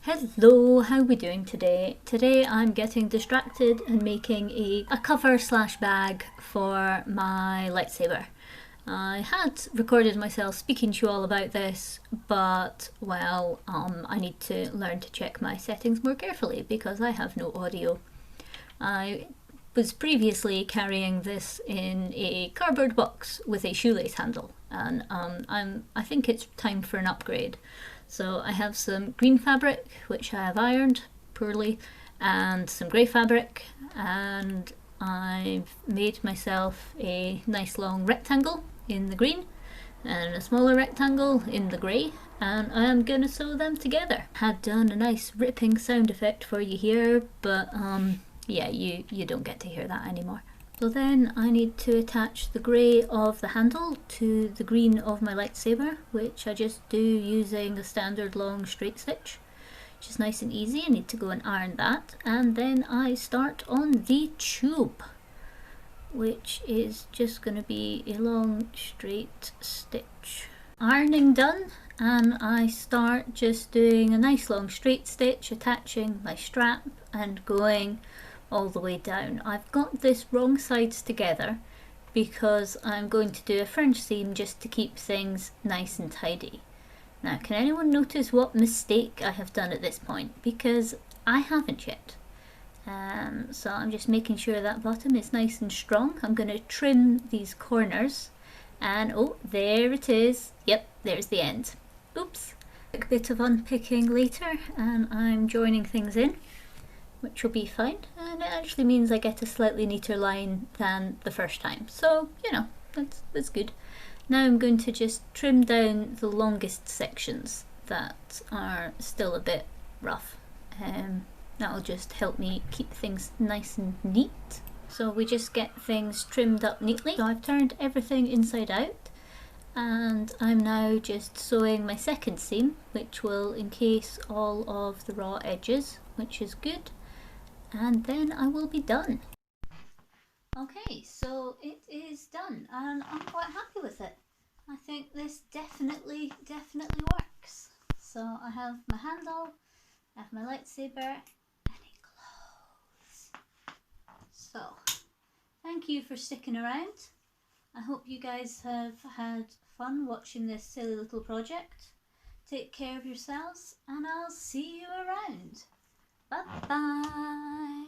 Hello, how are we doing today? Today I'm getting distracted and making a cover slash bag for my lightsaber. I had recorded myself speaking to you all about this, but well, I need to learn to check my settings more carefully because I have no audio. I was previously carrying this in a cardboard box with a shoelace handle, and I think it's time for an upgrade. So I have some green fabric, which I have ironed poorly, and some grey fabric, and I've made myself a nice long rectangle in the green and a smaller rectangle in the grey, and I'm gonna sew them together. Had done a nice ripping sound effect for you here, but yeah, you don't get to hear that anymore. So then I need to attach the grey of the handle to the green of my lightsaber, which I just do using the standard long straight stitch, which is nice and easy. I need to go and iron that, and then I start on the tube, which is just going to be a long straight stitch. Ironing done, and I start just doing a nice long straight stitch, attaching my strap and going all the way down. I've got this wrong sides together because I'm going to do a French seam just to keep things nice and tidy. Now, can anyone notice what mistake I have done at this point? Because I haven't yet. So I'm just making sure that bottom is nice and strong. I'm going to trim these corners, and oh, there it is. Yep, there's the end. Oops. A bit of unpicking later, and I'm joining things in, which will be fine, and it actually means I get a slightly neater line than the first time, so you know, that's good. Now I'm going to just trim down the longest sections that are still a bit rough. That'll just help me keep things nice and neat. So we just get things trimmed up neatly. So I've turned everything inside out, and I'm now just sewing my second seam, which will encase all of the raw edges, which is good. And then I will be done. Okay, so it is done, and I'm quite happy with it. I think this definitely works. So I have my handle, I have my lightsaber, and it glows. So thank you for sticking around. I hope you guys have had fun watching this silly little project. Take care of yourselves, and I'll see you around. Bye bye.